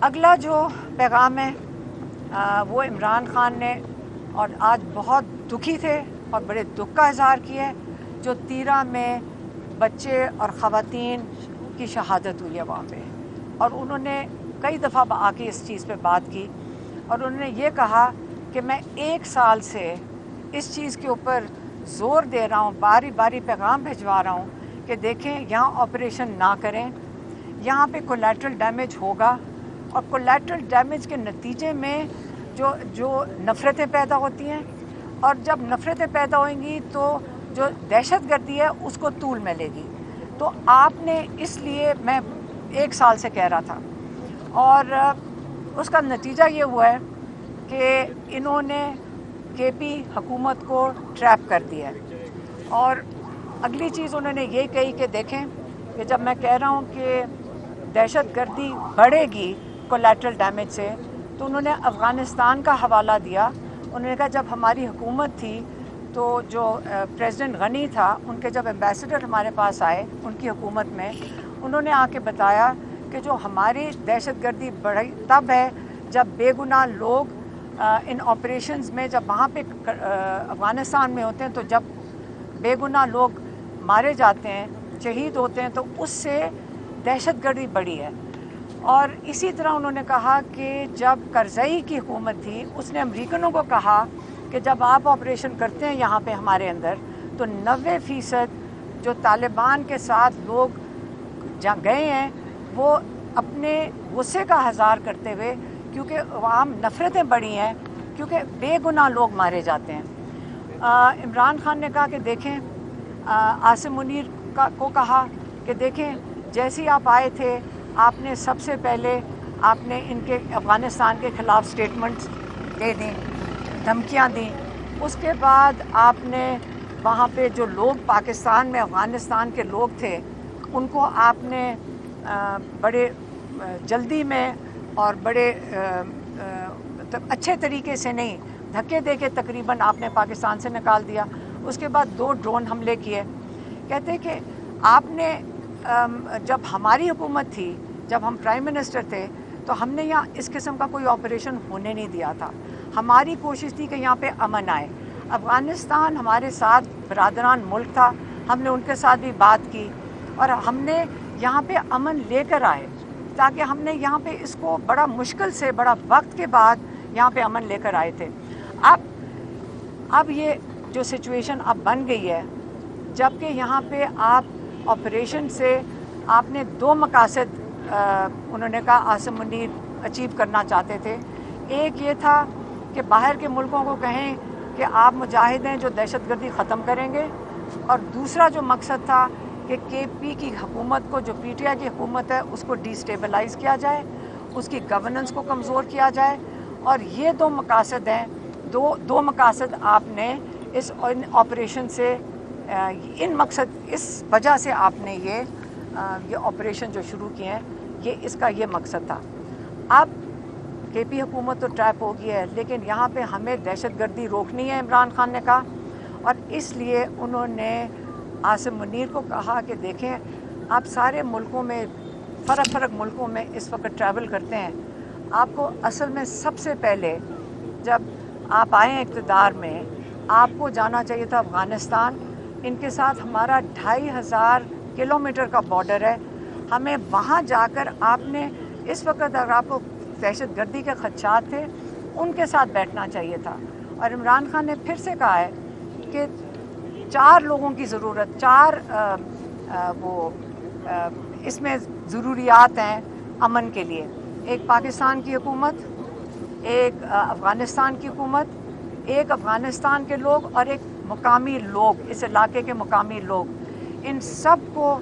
अगला जो पैगाम है वो इमरान खान ने और आज बहुत दुखी थे और बड़े दुख का इजहार किया है जो तीरा में बच्चे और ख़वातीन की शहादत हुई है वहाँ पे, और उन्होंने कई दफ़ा आके इस चीज़ पे बात की और उन्होंने ये कहा कि मैं 1 साल से इस चीज़ के ऊपर ज़ोर दे रहा हूँ, बारी बारी पैगाम भिजवा रहा हूँ कि देखें यहाँ ऑपरेशन ना करें, यहाँ पे कोलैटरल डैमेज होगा और कोलैटरल डैमेज के नतीजे में जो नफ़रतें पैदा होती हैं, और जब नफ़रतें पैदा होंगी तो जो दहशतगर्दी है उसको तूल में लेगी। तो आपने, इसलिए मैं 1 साल से कह रहा था और उसका नतीजा ये हुआ है कि इन्होंने केपी हुकूमत को ट्रैप कर दिया है। और अगली चीज़ उन्होंने ये कही कि देखें कि जब मैं कह रहा हूँ कि दहशतगर्दी बढ़ेगी कोलैटरल डैमेज से, तो उन्होंने अफ़गानिस्तान का हवाला दिया। उन्होंने कहा जब हमारी हुकूमत थी तो जो प्रेसिडेंट गनी था, उनके जब एम्बेसडर हमारे पास आए उनकी हुकूमत में, उन्होंने आके बताया कि जो हमारी दहशतगर्दी बढ़ी तब है जब बेगुनाह लोग इन ऑपरेशंस में, जब वहाँ पे अफ़गानिस्तान में होते हैं तो जब बेगुनाह लोग मारे जाते हैं, शहीद होते हैं, तो उससे दहशतगर्दी बढ़ी है। और इसी तरह उन्होंने कहा कि जब करज़ई की हुकूमत थी उसने अमरीकनों को कहा कि जब आप ऑपरेशन करते हैं यहाँ पे हमारे अंदर, तो 90% जो तालिबान के साथ लोग जहाँ गए हैं वो अपने गुस्से का इज़हार करते हुए, क्योंकि वहाँ नफ़रतें बढ़ी हैं, क्योंकि बेगुनाह लोग मारे जाते हैं। इमरान खान ने कहा कि देखें, आसिम मुनीर को कहा कि देखें जैसे ही आप आए थे आपने सबसे पहले आपने इनके अफ़गानिस्तान के ख़िलाफ़ स्टेटमेंट्स दे दी, धमकियाँ दी, उसके बाद आपने वहाँ पे जो लोग पाकिस्तान में अफ़गानिस्तान के लोग थे उनको आपने बड़े जल्दी में और बड़े अच्छे तरीके से नहीं, धक्के दे के तकरीबन आपने पाकिस्तान से निकाल दिया। उसके बाद 2 ड्रोन हमले किए। कहते कि आपने जब हमारी हुकूमत थी, जब हम प्राइम मिनिस्टर थे, तो हमने यहाँ इस किस्म का कोई ऑपरेशन होने नहीं दिया था। हमारी कोशिश थी कि यहाँ पे अमन आए। अफ़गानिस्तान हमारे साथ बरादरान मुल्क था, हमने उनके साथ भी बात की और हमने यहाँ पे अमन लेकर आए, ताकि हमने यहाँ पे इसको बड़ा मुश्किल से, बड़ा वक्त के बाद यहाँ पे अमन लेकर आए थे। अब ये जो सिचुएशन अब बन गई है, जबकि यहाँ पे आप ऑपरेशन से आपने 2 मकासद उन्होंने कहा आसिम मुनीर अचीव करना चाहते थे। एक ये था कि बाहर के मुल्कों को कहें कि आप मुजाहिद हैं जो दहशतगर्दी ख़त्म करेंगे, और दूसरा जो मकसद था कि केपी की हुकूमत को, जो पीटीआई की हुकूमत है, उसको डिस्टेबलाइज़ किया जाए, उसकी गवर्नेंस को कमज़ोर किया जाए। और ये 2 मकासद हैं, दो मकासद आपने इस ऑपरेशन से, इन मकसद, इस वजह से आपने ये ऑपरेशन जो शुरू किए हैं, इसका ये मकसद था। अब केपी हुकूमत तो ट्रैप हो गई है, लेकिन यहाँ पे हमें दहशतगर्दी रोकनी है, इमरान खान ने कहा। और इसलिए उन्होंने आसिम मुनीर को कहा कि देखें आप सारे मुल्कों में, फ़र्क मुल्कों में इस वक्त ट्रैवल करते हैं, आपको असल में सबसे पहले जब आप आए इक़्तिदार में, आपको जाना चाहिए था अफ़गानिस्तान। इनके साथ हमारा 2500 किलोमीटर का बॉर्डर है। हमें वहाँ जाकर आपने, इस वक्त अगर आपको दहशतगर्दी के खदशात थे, उनके साथ बैठना चाहिए था। और इमरान खान ने फिर से कहा है कि 4 लोगों की ज़रूरत, 4 इसमें ज़रूरियात हैं अमन के लिए। एक पाकिस्तान की हुकूमत, एक अफ़गानिस्तान की हुकूमत, एक अफ़गानिस्तान के लोग और एक मुकामी लोग, इस इलाके के मुकामी लोग। इन सब को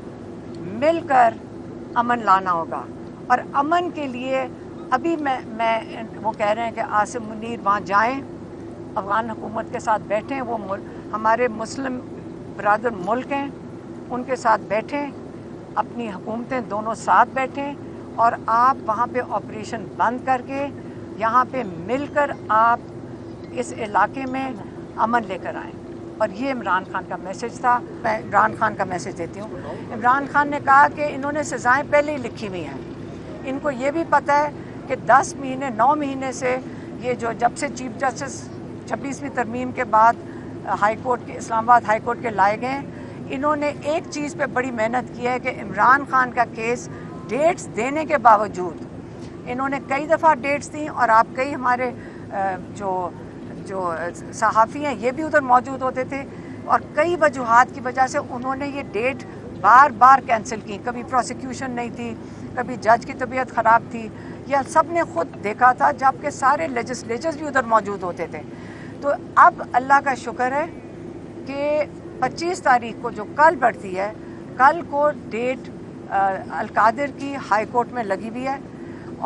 मिलकर अमन लाना होगा। और अमन के लिए अभी मैं वो कह रहे हैं कि आसिम मुनीर वहाँ जाएं, अफ़गान हुकूमत के साथ बैठें, वो हमारे मुस्लिम बरादर मुल्क हैं, उनके साथ बैठें, अपनी हुकूमतें दोनों साथ बैठें और आप वहाँ पे ऑपरेशन बंद करके यहाँ पे मिलकर आप इस इलाके में अमन लेकर आएँ। और ये इमरान खान का मैसेज था। मैं इमरान खान का मैसेज देती हूँ। इमरान खान ने कहा कि इन्होंने सज़ाएं पहले ही लिखी हुई हैं, इनको ये भी पता है کہ 10 مہینے 9 مہینے سے یہ جو جب سے چیف جسٹس 26ویں ترمیم کے بعد ہائی کورٹ کے اسلام آباد ہائی کورٹ کے لائے گئے، انہوں نے ایک چیز پہ بڑی محنت کی ہے کہ عمران خان کا کیس ڈیٹس دینے کے باوجود انہوں نے کئی دفعہ ڈیٹس دیں، اور آپ کئی ہمارے جو صحافی ہیں یہ بھی ادھر موجود ہوتے تھے، اور کئی وجوہات کی وجہ سے انہوں نے یہ ڈیٹ بار بار کینسل کی. کبھی پروسیکیوشن نہیں تھی، کبھی جج کی طبیعت خراب تھی، یا سب نے خود دیکھا تھا جبکہ سارے لیجسلیچرز بھی ادھر موجود ہوتے تھے. تو اب اللہ کا شکر ہے کہ 25 تاریخ کو جو کل بڑھتی ہے، کل کو ڈیٹ القادر کی ہائی کورٹ میں لگی ہوئی ہے.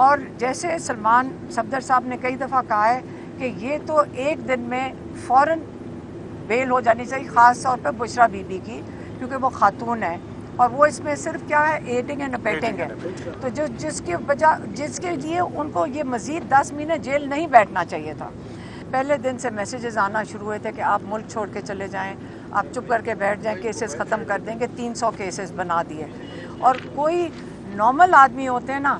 اور جیسے سلمان صفدر صاحب نے کئی دفعہ کہا ہے کہ یہ تو ایک دن میں فوراً بیل ہو جانی چاہیے، خاص طور پہ بشرا بی بی کی، کیونکہ وہ خاتون ہے اور وہ اس میں صرف کیا ہے ایڈنگ اینڈ ابیٹنگ ہے. تو جس کے لیے ان کو یہ مزید 10 مہینے جیل نہیں بیٹھنا چاہیے تھا. پہلے دن سے میسیجز آنا شروع ہوئے تھے کہ آپ ملک چھوڑ کے چلے جائیں، آپ چپ کر کے بیٹھ جائیں، کیسز ختم کر دیں گے. 300 کیسز بنا دیے. اور کوئی نارمل آدمی ہوتے ہیں نا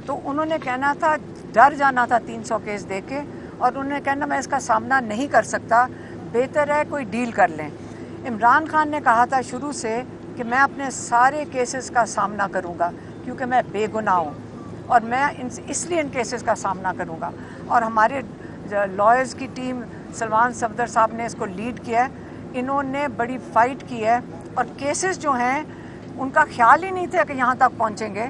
تو انہوں نے کہنا تھا، ڈر جانا تھا 300 کیس دے کے، اور انہوں نے کہنا میں اس کا سامنا نہیں کر سکتا، بہتر ہے کوئی ڈیل کر لیں. عمران خان نے کہا تھا شروع سے کہ میں اپنے سارے کیسز کا سامنا کروں گا کیونکہ میں بے گناہ ہوں، اور میں اس لیے ان کیسز کا سامنا کروں گا. اور ہمارے لائرز کی ٹیم سلمان صفدر صاحب نے اس کو لیڈ کیا ہے. انہوں نے بڑی فائٹ کی ہے، اور کیسز جو ہیں ان کا خیال ہی نہیں تھا کہ یہاں تک پہنچیں گے.